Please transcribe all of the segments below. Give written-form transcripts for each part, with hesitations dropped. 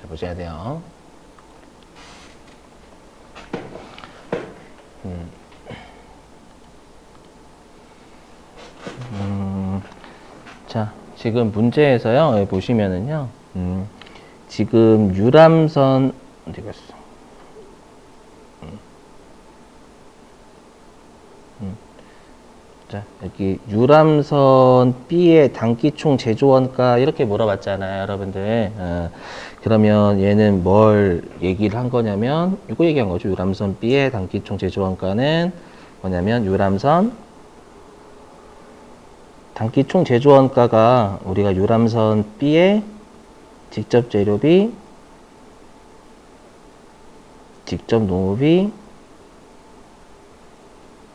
잘 보셔야 돼요. 자, 지금 문제에서요, 여기 보시면은요, 지금 유람선, 어디 갔어? 자, 여기 유람선 B의 단기총 제조원가 이렇게 물어봤잖아요, 여러분들. 그러면 얘는 뭘 얘기를 한 거냐면, 이거 얘기한 거죠. 유람선 B의 단기총 제조원가는 뭐냐면, 유람선 단기총 제조원가가 우리가 유람선 B의 직접 재료비, 직접 노무비,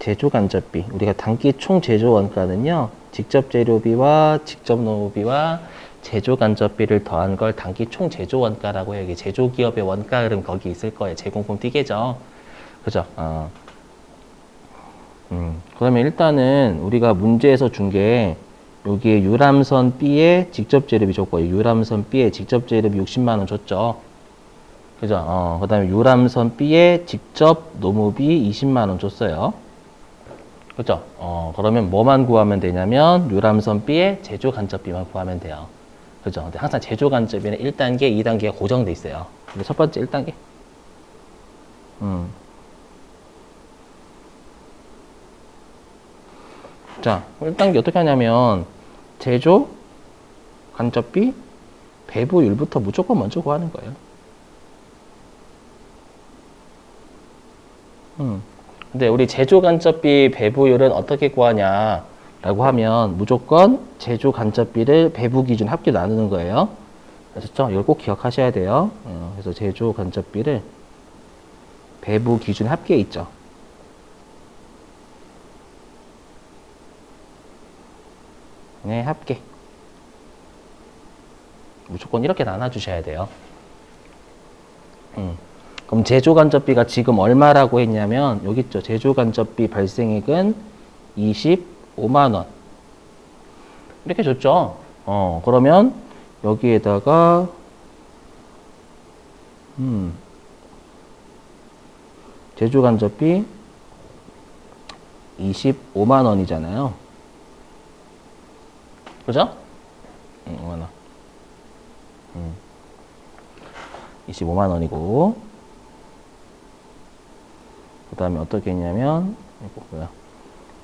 제조 간접비. 우리가 단기 총 제조 원가는요, 직접 재료비와 직접 노무비와 제조 간접비를 더한 걸 단기 총 제조 원가라고 해요. 이게 제조 기업의 원가 흐름 거기 있을 거예요. 제공품 띠개죠. 그죠? 그러면 일단은 우리가 문제에서 준 게 여기에 유람선 B의 직접 재료비 줬고요. 유람선 B의 직접 재료비 60만 원 줬죠. 그죠? 그 다음에 유람선 B의 직접 노무비 20만 원 줬어요. 그죠? 그러면 뭐만 구하면 되냐면 유람선 B의 제조 간접비만 구하면 돼요. 그죠? 근데 항상 제조 간접비는 1단계, 2단계가 고정돼 있어요. 근데 첫 번째 1단계. 자, 1단계 어떻게 하냐면 제조 간접비 배부율부터 무조건 먼저 구하는 거예요. 근데 우리 제조 간접비 배부율은 어떻게 구하냐 라고 하면 무조건 제조 간접비를 배부 기준 합계 나누는 거예요. 아셨죠? 이걸 꼭 기억하셔야 돼요. 그래서 제조 간접비를 배부 기준 합계에 있죠. 네, 합계. 무조건 이렇게 나눠주셔야 돼요. 그럼 제조 간접비가 지금 얼마라고 했냐면 여기 있죠. 제조 간접비 발생액은 25만 원. 이렇게 줬죠. 그러면 여기에다가 제조 간접비 25만 원이잖아요. 그죠? 5만 원. 25만 원이고 그 다음에 어떻게 했냐면 이거 뭐야?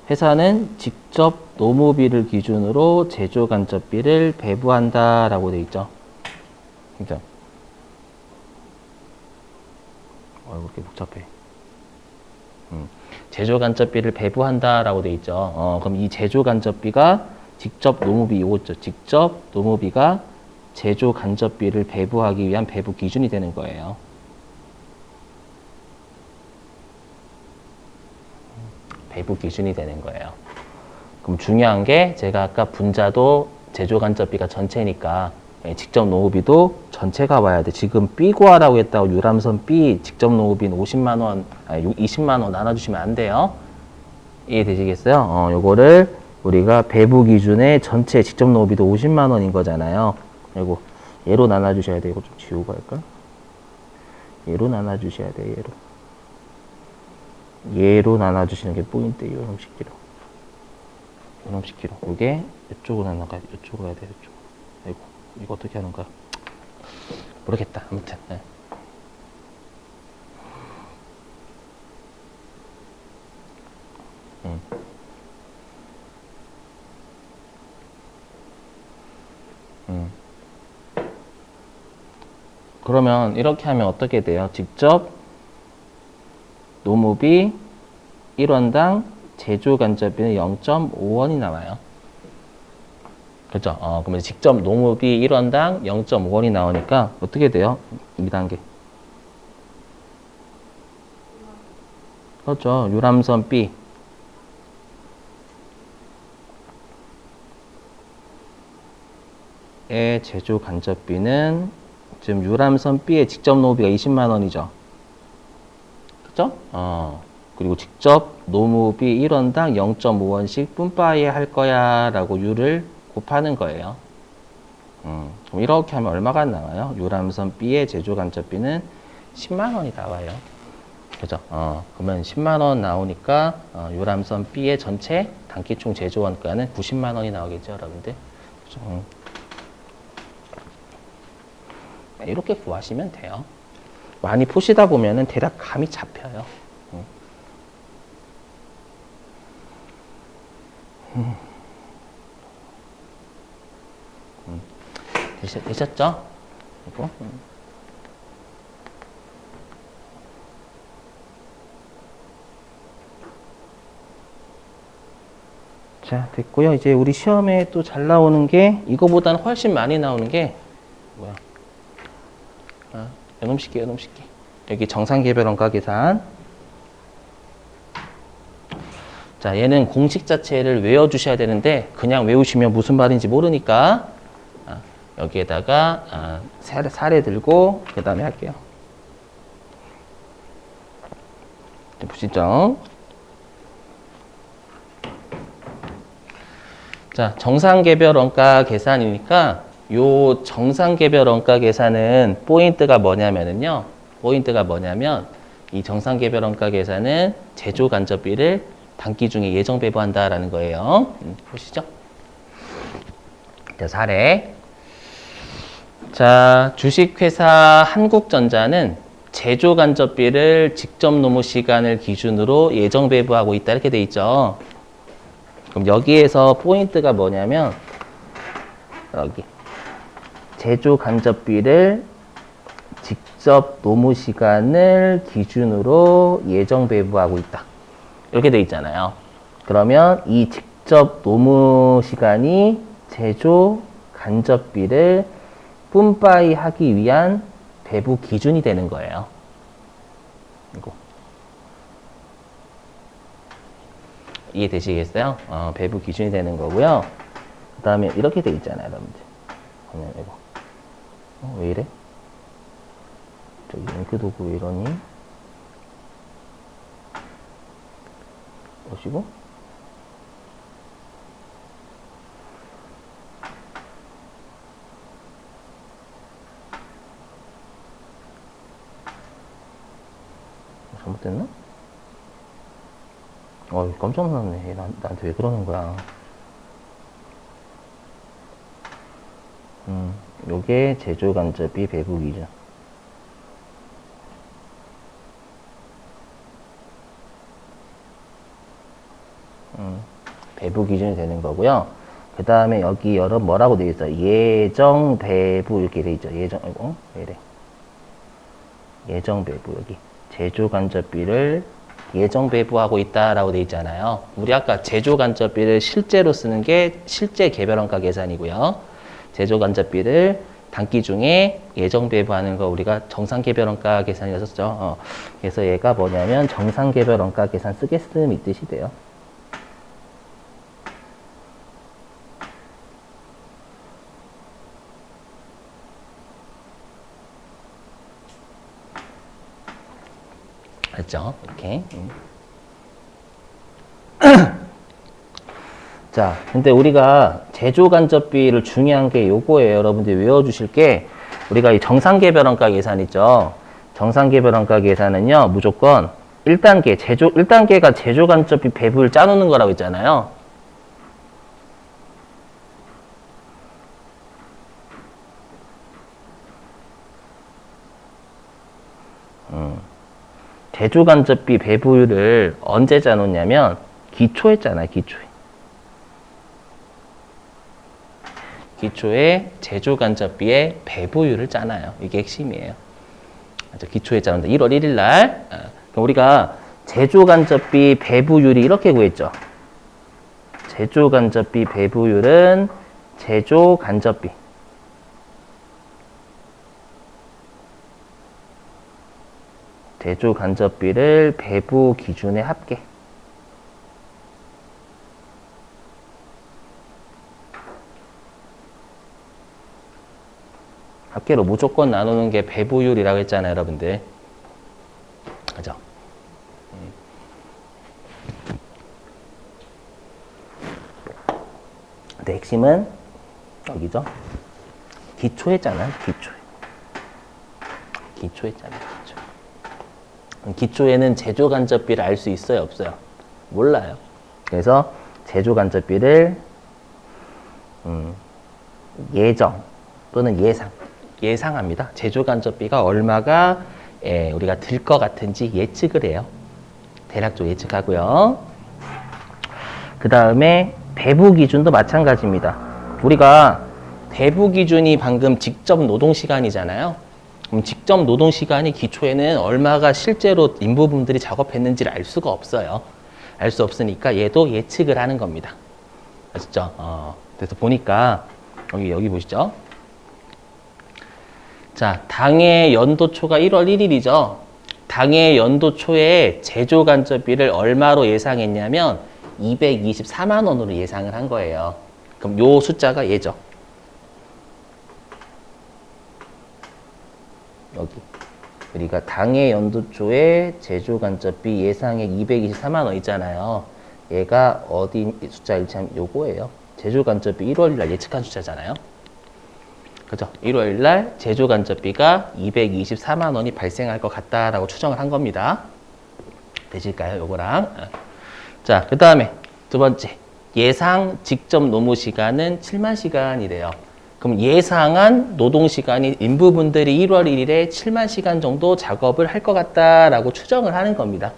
회사는 직접 노무비를 기준으로 제조 간접비를 배부한다 라고 돼 있죠. 그죠? 이렇게 복잡해. 제조 간접비를 배부한다 라고 돼 있죠. 그럼 이 제조 간접비가 직접 노무비 이거죠. 직접 노무비가 제조 간접비를 배부하기 위한 배부 기준이 되는 거예요. 배부 기준이 되는 거예요. 그럼 중요한 게 제가 아까 분자도 제조 간접비가 전체니까 직접 노무비도 전체가 와야 돼. 지금 B 구하라고 했다고 유람선 B 직접 노무비는 50만 원, 아니 20만 원 나눠주시면 안 돼요. 이해되시겠어요? 요거를 우리가 배부 기준의 전체 직접 노무비도 50만 원인 거잖아요. 그리고 얘로 나눠주셔야 돼. 이거 좀 지우고 할까? 얘로 나눠주셔야 돼. 얘로 나눠주시는 게 포인트예요. 이놈 10kg. 이놈 10kg. 이게 이쪽으로 나눠가야 돼. 이쪽으로 가야 돼. 이쪽. 아이고, 이거 어떻게 하는 거야? 모르겠다. 아무튼. 네. 그러면 이렇게 하면 어떻게 돼요? 직접 노무비 1원당 제조 간접비는 0.5원이 나와요. 그렇죠? 그러면 직접 노무비 1원당 0.5원이 나오니까 어떻게 돼요? 2단계. 그렇죠. 유람선 B. 의 제조 간접비는 지금 유람선 B의 직접 노무비가 20만 원이죠. 그죠? 그리고 직접 노무비 1원당 0.5원씩 뿜빠이 할 거야 라고 유를 곱하는 거예요. 그럼 이렇게 하면 얼마가 나와요? 유람선 B의 제조 간접비는 10만 원이 나와요. 그죠? 그러면 10만 원 나오니까 유람선 B의 전체 단기총 제조 원가는 90만 원이 나오겠죠, 여러분들? 그죠? 이렇게 구하시면 돼요. 많이 푸시다 보면은 대략 감이 잡혀요. 되셨죠? 이거. 자, 됐고요. 이제 우리 시험에 또 잘 나오는 게 이거보다는 훨씬 많이 나오는 게 뭐야? 요놈 쉽게. 여기 정상개별원가 계산. 자, 얘는 공식 자체를 외워주셔야 되는데 그냥 외우시면 무슨 말인지 모르니까 여기에다가 사례 들고 그 다음에 할게요. 보시죠. 자, 정상개별 원가 계산이니까 요 정상개별 원가 계산은 포인트가 뭐냐면 이 정상개별 원가 계산은 제조 간접비를 단기 중에 예정 배부한다라는 거예요. 보시죠. 자, 사례. 자, 주식회사 한국전자는 제조 간접비를 직접 노무 시간을 기준으로 예정 배부하고 있다 이렇게 돼 있죠. 그럼 여기에서 포인트가 뭐냐면 여기 제조 간접비를 직접 노무 시간을 기준으로 예정 배부하고 있다 이렇게 돼 있잖아요. 그러면 이 직접 노무 시간이 제조 간접비를 뿜빠이 하기 위한 배부 기준이 되는 거예요. 이거. 이해되시겠어요? 배부 기준이 되는 거고요. 그 다음에 이렇게 돼 있잖아요, 여러분들. 그러면 이거. 왜 이래? 저기 잉크도구 왜 이러니? 보시고. 잘못됐나? 깜짝 놀랐네. 나한테 왜 그러는 거야. 요게 제조 간접비 배부 기준. 배부 기준이 되는 거고요. 그 다음에 여기 뭐라고 되어 있어요? 예정 배부 이렇게 되어 있죠. 왜 이래? 예정 배부 여기. 제조 간접비를 예정 배부하고 있다라고 되어 있잖아요. 우리 아까 제조 간접비를 실제로 쓰는 게 실제 개별원가 계산이고요. 제조 간접비를 단기 중에 예정 배부하는 거 우리가 정상 개별원가 계산이라고 썼죠. 그래서 얘가 뭐냐면 정상 개별원가 계산 쓰겠음 이 뜻이 돼요. 됐죠? 이렇게. 자, 근데 우리가 제조 간접비를 중요한 게 요거예요. 여러분들이 외워주실 게 우리가 이 정상개별원가 계산 있죠. 정상개별원가 계산은요, 무조건 1단계가 제조 간접비 배부를 짜놓는 거라고 했잖아요. 제조 간접비 배부율을 언제 짜놓냐면 기초에 짜놔요. 기초에 제조 간접비의 배부율을 짜놔요. 이게 핵심이에요. 기초에 짜는데 1월 1일 날 우리가 제조 간접비 배부율이 이렇게 구했죠. 제조 간접비 배부율은 제조 간접비 제조 간접비를 배부 기준에 합계. 합계로 무조건 나누는 게 배부율이라고 했잖아요, 여러분들. 그죠? 근데 핵심은 여기죠. 기초했잖아요. 기초했잖아요. 기초에는 제조간접비를 알 수 있어요? 없어요? 몰라요. 그래서 제조간접비를 예정 또는 예상합니다. 제조간접비가 얼마가 우리가 들 것 같은지 예측을 해요. 대략적으로 예측하고요. 그 다음에 배부 기준도 마찬가지입니다. 우리가 배부 기준이 방금 직접 노동 시간이잖아요. 그럼 직접 노동 시간이 기초에는 얼마가 실제로 인부분들이 작업했는지를 알 수가 없어요. 알 수 없으니까 얘도 예측을 하는 겁니다. 아시죠? 그래서 보니까 여기 보시죠. 자, 당해 연도초가 1월 1일이죠. 당해 연도초에 제조간접비를 얼마로 예상했냐면 224만 원으로 예상을 한 거예요. 그럼 요 숫자가 얘죠. 여기. 우리가 당해 연도초에 제조간접비 예상액 224만 원 있잖아요. 얘가 어디 숫자일지 하면 요거예요. 제조간접비 1월 1일 예측한 숫자잖아요. 그죠? 1월 1일 제조간접비가 224만 원이 발생할 것 같다라고 추정을 한 겁니다. 되실까요? 요거랑. 자, 그 다음에 두 번째. 예상 직접 노무 시간은 7만 시간이래요. 그럼 예상한 노동 시간이 인부분들이 1월 1일에 7만 시간 정도 작업을 할 것 같다라고 추정을 하는 겁니다.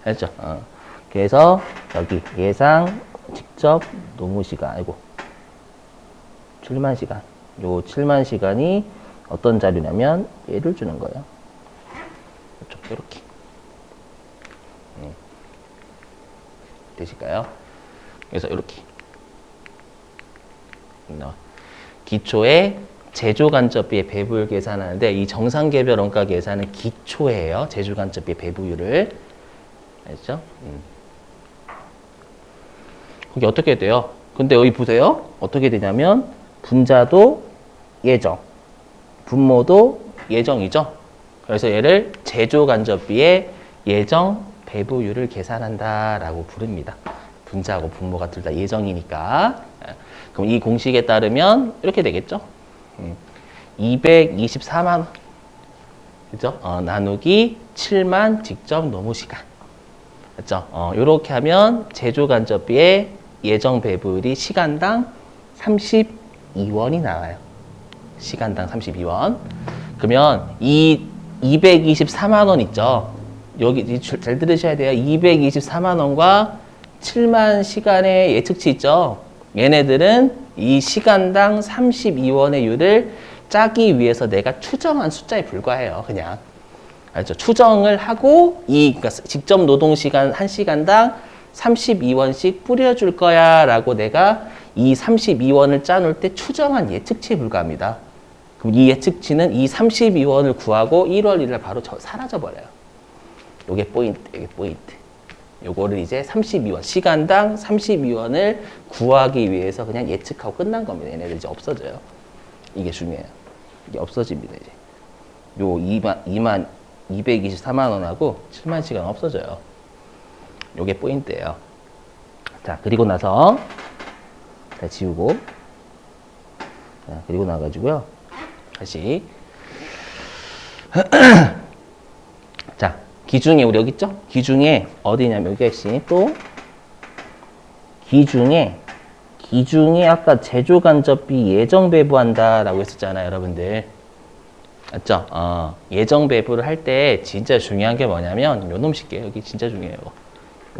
알죠? 그래서 여기 예상 직접 노무 시간, 7만 시간. 요 7만 시간이 어떤 자료냐면 얘를 주는 거예요. 이렇게. 되실까요? 그래서 이렇게. 기초에 제조간접비의 배부율 계산하는데 이 정상개별 원가 계산은 기초예요. 제조간접비의 배부율을. 알죠? 거기 어떻게 돼요? 근데 여기 보세요. 어떻게 되냐면 분자도 예정, 분모도 예정이죠. 그래서 얘를 제조간접비의 예정 배부율을 계산한다라고 부릅니다. 분자하고 분모가 둘 다 예정이니까. 그럼 이 공식에 따르면 이렇게 되겠죠. 224만 원. 그죠? 나누기 7만 직접 노무 시간. 그죠? 요렇게 하면 제조간접비의 예정 배부율이 시간당 32원이 나와요. 시간당 32원. 그러면 이 224만 원 있죠? 여기 잘 들으셔야 돼요. 224만 원과 7만 시간의 예측치 있죠? 얘네들은 이 시간당 32원의 율을 짜기 위해서 내가 추정한 숫자에 불과해요. 그냥. 알죠? 추정을 하고 그러니까 직접 노동 시간 1시간당 32원씩 뿌려줄 거야 라고 내가 이 32원을 짜놓을 때 추정한 예측치에 불과합니다. 그럼 이 예측치는 이 32원을 구하고 1월 1일 바로 사라져버려요. 요게 포인트, 요게 포인트. 요거를 이제 32원, 시간당 32원을 구하기 위해서 그냥 예측하고 끝난 겁니다. 얘네들 이제 없어져요. 이게 중요해요. 이게 없어집니다, 이제. 요 224만 원하고 7만 시간 없어져요. 요게 포인트예요. 자, 그리고 나서 다 지우고 자, 그리고 나가지고요. 다시 자, 기중에 우리 여기 있죠? 기중에 어디냐면 여기 핵심 또 기중에 아까 제조간접비 예정 배부한다라고 했었잖아요, 여러분들. 맞죠? 예정 배부를 할 때 진짜 중요한 게 뭐냐면 요 놈 쉴게요. 여기 진짜 중요해요.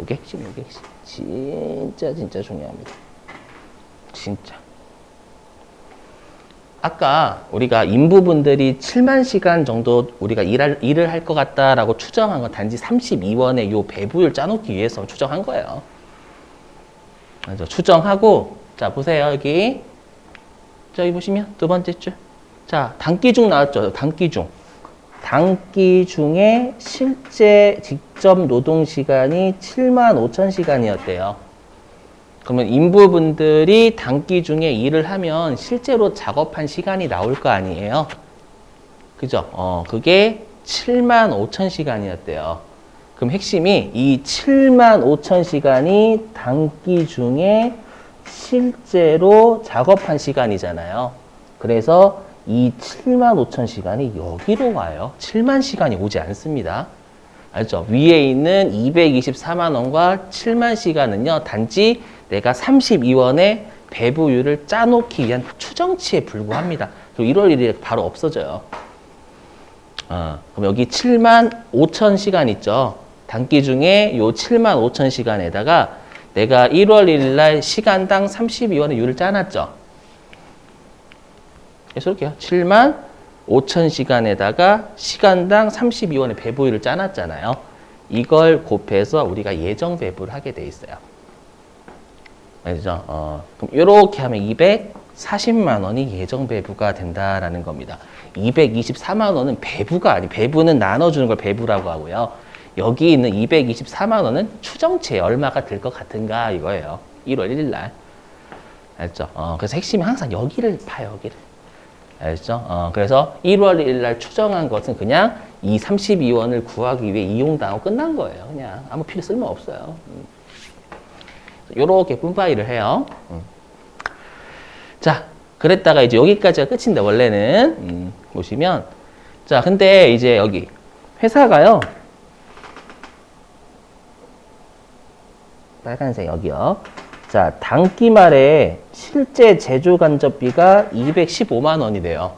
요게 핵심, 요게 핵심. 진짜 중요합니다. 진짜. 아까 우리가 인부분들이 7만 시간 정도 우리가 일을 할 것 같다라고 추정한 건 단지 32원의 요 배부율 짜놓기 위해서 추정한 거예요. 맞아. 추정하고, 자, 보세요. 저기 보시면 두 번째 줄. 자, 단기중 나왔죠. 단기중. 단기중에 실제 직접 노동 시간이 7만 5천 시간이었대요. 그러면 인부분들이 단기 중에 일을 하면 실제로 작업한 시간이 나올 거 아니에요? 그죠? 그게 7만 5천 시간이었대요. 그럼 핵심이 이 7만 5천 시간이 단기 중에 실제로 작업한 시간이잖아요. 그래서 이 75,000시간이 여기로 와요. 7만 시간이 오지 않습니다. 알죠? 위에 있는 224만 원과 7만 시간은요, 단지 내가 32원의 배부율을 짜놓기 위한 추정치에 불과합니다. 그리고 1월 1일에 바로 없어져요. 그럼 여기 7만 5천 시간 있죠? 단기 중에 요 7만 5천 시간에다가 내가 1월 1일 날 시간당 32원의 율을 짜놨죠? 그래서 이렇게요. 7만 5천 시간에다가 시간당 32원의 배부율을 짜놨잖아요. 이걸 곱해서 우리가 예정 배부를 하게 돼 있어요. 알죠? 그럼 이렇게 하면 240만 원이 예정 배부가 된다라는 겁니다. 224만 원은 배부가 아니, 배부는 나눠주는 걸 배부라고 하고요. 여기 있는 224만 원은 추정치에 얼마가 들 것 같은가 이거예요. 1월 1일 날. 알죠? 그래서 핵심이 항상 여기를 봐요, 여기를. 알죠? 그래서 1월 1일 날 추정한 것은 그냥 이 32원을 구하기 위해 이용당하고 끝난 거예요. 그냥 아무 필요 쓸모 없어요. 요렇게 분파일을 해요. 자, 그랬다가 이제 여기까지가 끝인데, 원래는. 보시면. 자, 근데 이제 여기 회사가요. 빨간색 여기요. 자, 단기 말에 실제 제조 간접비가 215만 원이 돼요.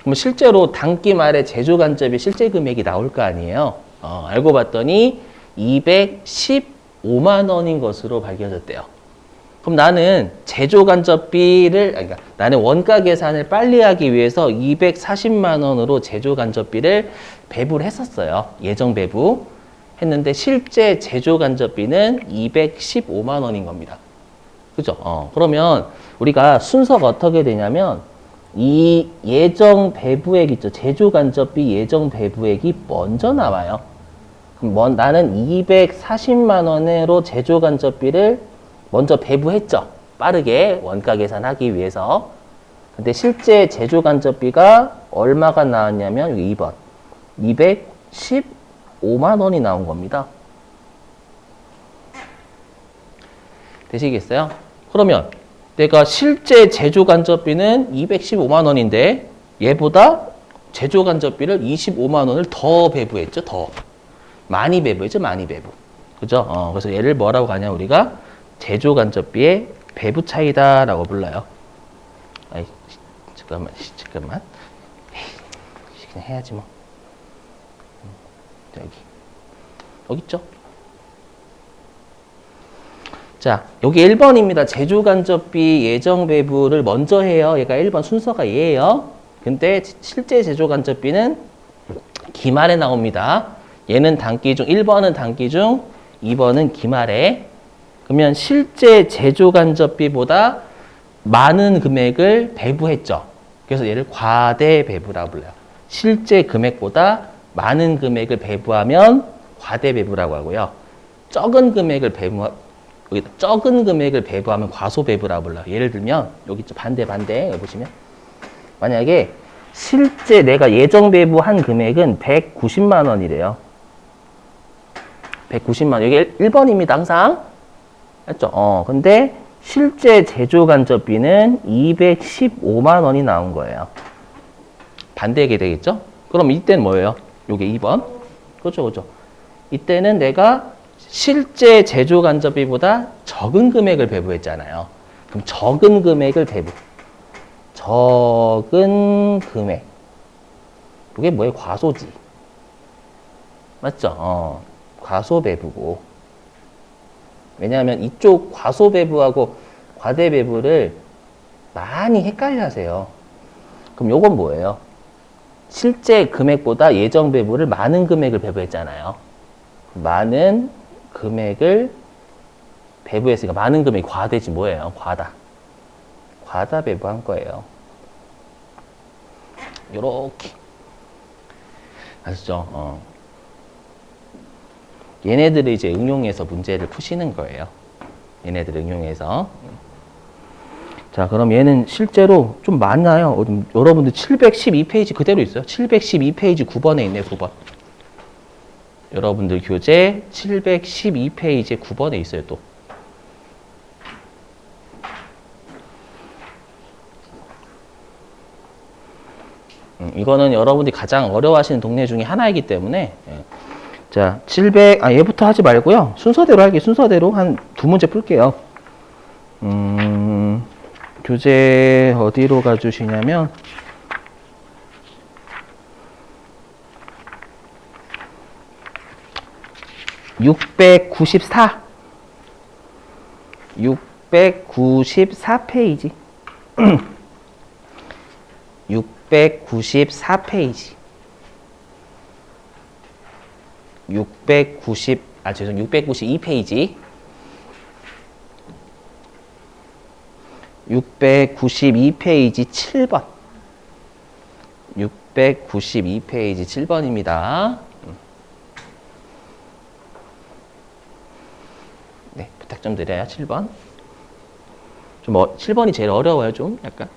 그럼 실제로 단기 말에 제조 간접비 실제 금액이 나올 거 아니에요. 알고 봤더니 215만 원인 것으로 밝혀졌대요. 그럼 나는 제조 간접비를, 그러니까 나는 원가 계산을 빨리 하기 위해서 240만 원으로 제조 간접비를 배부를 했었어요. 예정 배부. 했는데 실제 제조 간접비는 215만 원인 겁니다. 그죠? 그러면 우리가 순서가 어떻게 되냐면 이 예정 배부액 있죠. 제조 간접비 예정 배부액이 먼저 나와요. 그럼 나는 240만 원으로 제조 간접비를 먼저 배부했죠. 빠르게 원가 계산하기 위해서. 근데 실제 제조 간접비가 얼마가 나왔냐면 여기 2번. 215만 원이 나온 겁니다. 되시겠어요? 그러면 내가 실제 제조 간접비는 215만 원인데 얘보다 제조 간접비를 25만 원을 더 배부했죠. 더. 많이 배부했죠. 많이 배부. 그죠? 그래서 얘를 뭐라고 하냐 우리가 제조 간접비의 배부 차이다라고 불러요. 아이, 잠깐만. 그냥 해야지 뭐. 여기 있죠? 자, 여기 1번입니다. 제조 간접비 예정 배부를 먼저 해요. 얘가 1번 순서가 얘예요. 근데 실제 제조 간접비는 기말에 나옵니다. 얘는 단기 중, 1번은 단기 중, 2번은 기말에. 그러면 실제 제조 간접비보다 많은 금액을 배부했죠. 그래서 얘를 과대 배부라고 불러요. 실제 금액보다 많은 금액을 배부하면 과대 배부라고 하고요. 적은 금액을 배부하면 과소 배부라고 불러요. 예를 들면 여기 반대 여기 보시면 만약에 실제 내가 예정 배부한 금액은 190만 원이래요. 190만 원. 여기 1번입니다. 항상. 했죠? 근데 실제 제조 간접비는 215만 원이 나온 거예요. 반대게 되겠죠? 그럼 이때는 뭐예요? 요게 2번. 그렇죠. 이때는 내가 실제 제조 간접비보다 적은 금액을 배부했잖아요. 그럼 적은 금액을 배부. 적은 금액. 이게 뭐예요? 과소지. 맞죠? 과소 배부고. 왜냐하면 이쪽 과소 배부하고 과대 배부를 많이 헷갈려 하세요. 그럼 요건 뭐예요? 실제 금액보다 예정 배부를 많은 금액을 배부했잖아요. 많은 금액을 배부했으니까 많은 금액이 과대지 뭐예요? 과다 배부한 거예요. 요렇게. 아시죠? 얘네들을 이제 응용해서 문제를 푸시는 거예요. 얘네들을 응용해서. 자, 그럼 얘는 실제로 좀 많아요. 여러분들 712페이지 그대로 있어요. 712페이지 9번에 있네요, 9번. 여러분들 교재 712페이지 9번에 있어요, 또. 이거는 여러분들이 가장 어려워하시는 동네 중에 하나이기 때문에 자, 얘부터 하지 말고요. 순서대로 할게요. 순서대로 한 두 문제 풀게요. 교재 어디로 가주시냐면 694페이지 694페이지 692페이지 692페이지 7번 692페이지 7번입니다. 네, 부탁 좀 드려요. 7번. 7번이 제일 어려워요, 좀 약간.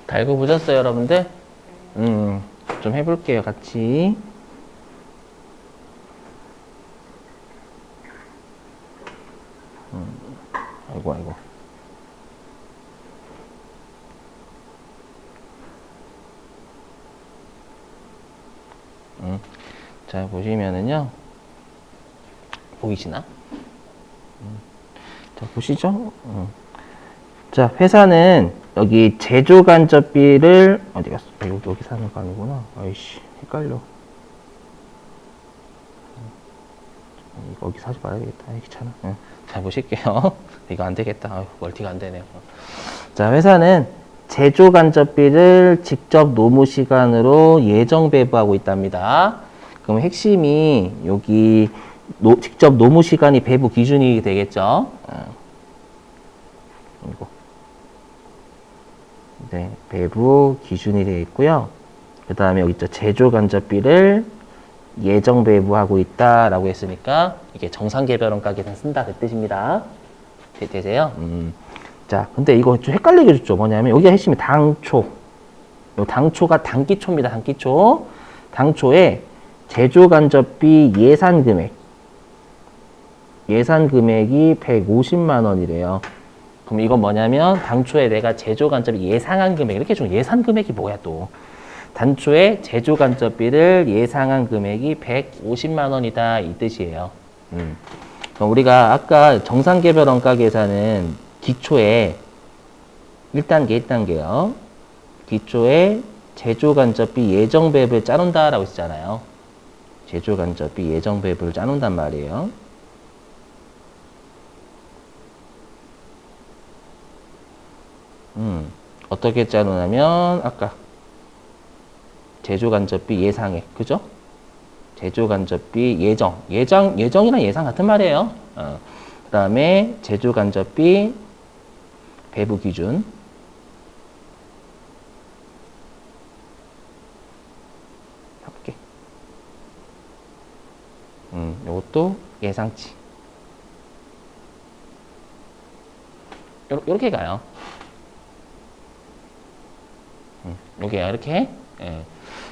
다 읽어보셨어요, 여러분들? 좀 해볼게요, 같이. 아이고. 자, 보시면은요. 보이시나? 자, 보시죠? 자, 회사는 여기 제조간접비를 어디 갔어? 여기 사는 거 아니구나. 아이씨, 헷갈려. 여기 사지 말아야 되겠다. 귀찮아. 자, 보실게요. 이거 안 되겠다. 멀티가 안 되네요. 자, 회사는 제조간접비를 직접 노무 시간으로 예정 배부하고 있답니다. 그럼 핵심이 여기 직접 노무 시간이 배부 기준이 되겠죠. 이거. 네, 배부 기준이 되어 있고요. 그 다음에 여기 있죠. 제조간접비를 예정 배부하고 있다라고 했으니까 이게 정상개별원 가격은 쓴다 그 뜻입니다. 되세요? 자, 근데 이거 좀 헷갈리게 해줬죠. 뭐냐면 여기가 핵심이 당초. 요 당초가 단기초입니다. 단기초. 당초에 제조간접비 예산 금액이 150만 원이래요. 그럼 이건 뭐냐면 당초에 내가 제조간접비 예상한 금액, 이렇게 좀 예산 금액이 뭐야 또. 단초에 제조간접비를 예상한 금액이 150만 원이다 이 뜻이에요. 그럼 우리가 아까 정상개별 원가 계산은 기초에 1단계 1단계요. 기초에 제조간접비 예정배분을 짜놓는다라고 했잖아요. 제조간접비 예정배분을 짜놓는단 말이에요. 어떻게 짜놓냐면 아까 제조간접비 예상액, 그죠? 제조간접비 예정이랑 예상 같은 말이에요. 그 다음에 제조간접비 배부 기준, 합계. 요것도 예상치. 요렇게 가요. 여기야, 이렇게. 예.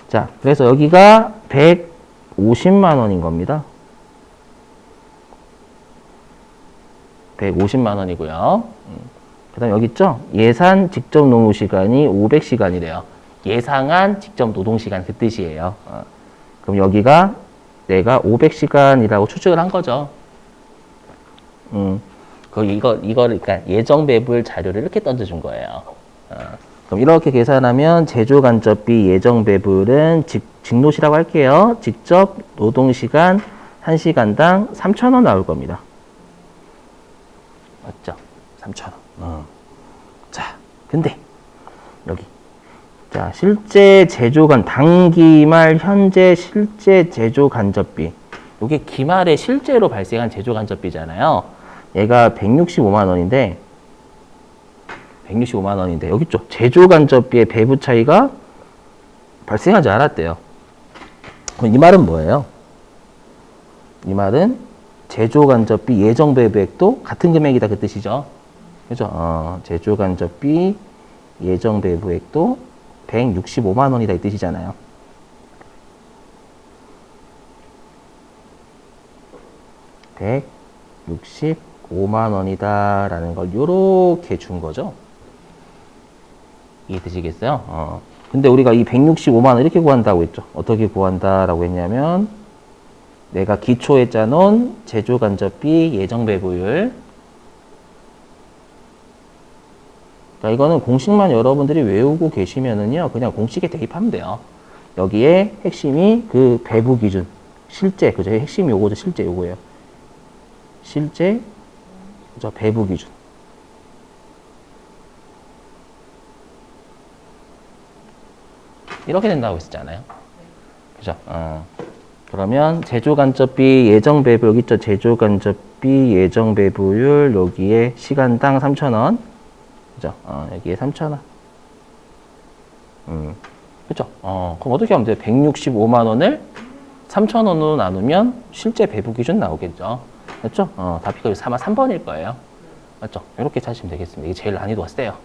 자, 그래서 여기가 150만 원인 겁니다. 150만 원이고요. 그 다음 여기 있죠? 예산 직접 노무 시간이 500시간이래요. 예상한 직접 노동 시간 그 뜻이에요. 그럼 여기가 내가 500시간이라고 추측을 한 거죠. 이거를, 그러니까 예정 배분 자료를 이렇게 던져준 거예요. 그럼 이렇게 계산하면 제조간접비 예정 배분은 직노시라고 할게요. 직접 노동시간 1시간당 3,000원 나올 겁니다. 맞죠? 3,000원. 자, 근데 여기 자, 실제 제조간 단기말 현재 실제 제조간접비. 이게 기말에 실제로 발생한 제조간접비잖아요. 얘가 165만 원인데 165만 원인데 여기 있죠. 제조간접비의 배부 차이가 발생하지 않았대요. 그럼 이 말은 뭐예요? 이 말은 제조간접비 예정 배부액도 같은 금액이다 그 뜻이죠. 그죠? 제조간접비 예정 배부액도 165만 원이다 이 뜻이잖아요. (165만 원이다) 라는 걸 요렇게 준 거죠. 이해되시겠어요? 근데 우리가 이 165만 원 이렇게 구한다고 했죠. 어떻게 구한다라고 했냐면 내가 기초에 짜놓은 제조간접비 예정 배부율, 그러니까 이거는 공식만 여러분들이 외우고 계시면은요, 그냥 공식에 대입하면 돼요. 여기에 핵심이 그 배부 기준, 실제, 그죠? 핵심이 요거죠. 실제 요거예요. 실제, 그죠? 배부 기준. 이렇게 된다고 했었잖아요. 그죠? 그러면 제조간접비 예정 배부, 여기 있죠? 제조간접비 예정 배부율, 여기에 시간당 3,000원. 그죠? 여기에 3,000원. 그죠? 그럼 어떻게 하면 돼요? 165만 원을 3,000원으로 나누면 실제 배부 기준 나오겠죠? 맞죠? 답이 아마 3번일 거예요. 맞죠? 이렇게 찾으시면 되겠습니다. 이게 제일 난이도가 세요.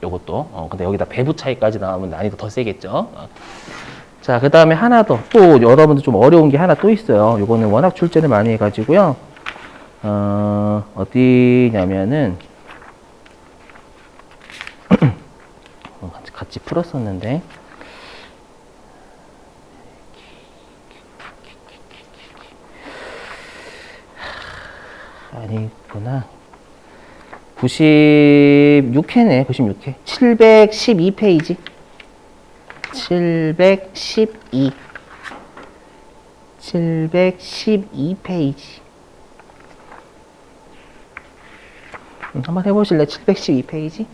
요것도. 근데 여기다 배부 차이까지 나오면 난이도 더 세겠죠? 자, 그 다음에 하나 더. 또 여러분들 좀 어려운 게 하나 또 있어요. 요거는 워낙 출제를 많이 해가지고요. 어디냐면은, 같이 풀었었는데. 아니구나. 96회네, 96회. 712페이지. 712페이지. 한번 해보실래요? 712페이지.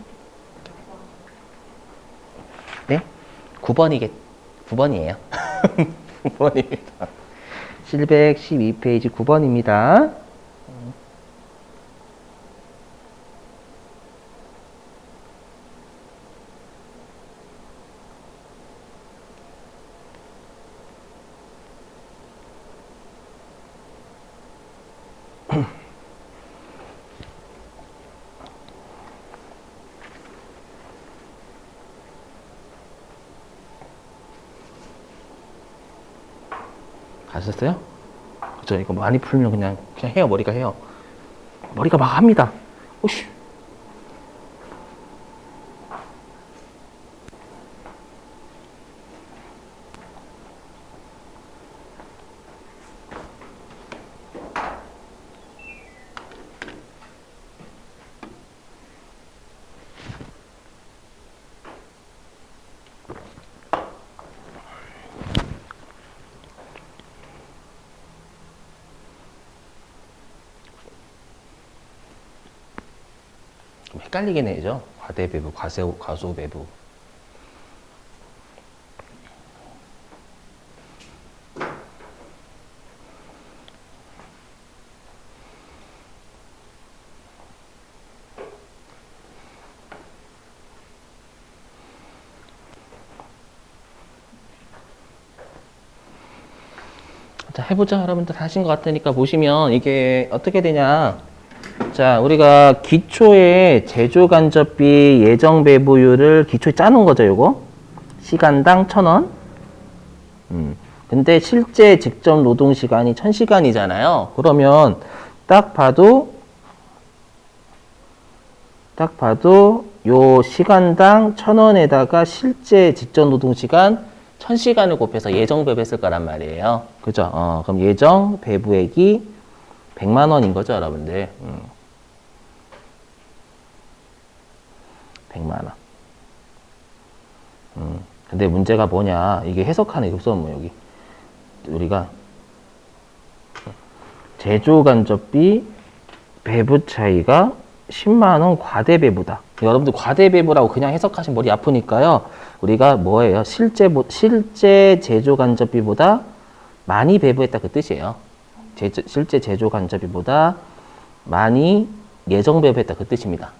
네? 9번이에요. 9번입니다. 712페이지 9번입니다. 아셨어요? 그죠? 이거 많이 풀면 그냥 해요. 머리가 해요. 머리가 막 합니다. 오씨. 헷갈리긴 해죠. 과대배부, 과소배부. 자, 해보자. 여러분들 다 하신 것 같으니까 보시면 이게 어떻게 되냐. 자, 우리가 기초에 제조간접비 예정배부율을 기초에 짜놓은 거죠, 요거. 시간당 1,000원. 근데 실제 직접 노동시간이 1,000시간이잖아요. 그러면 딱 봐도 요 시간당 1,000원에다가 실제 직접 노동시간 1,000시간을 곱해서 예정배부했을 거란 말이에요. 그죠? 그럼 예정배부액이 100만 원인 거죠, 여러분들. 100만 원. 근데 문제가 뭐냐. 이게 해석하는 요소는 뭐 여기. 우리가 제조간접비 배부 차이가 10만 원 과대배부다. 여러분들 과대배부라고 그냥 해석하시면 머리 아프니까요. 우리가 뭐예요? 실제 제조간접비보다 많이 배부했다 그 뜻이에요. 실제 제조간접비보다 많이 예정배부했다 그 뜻입니다.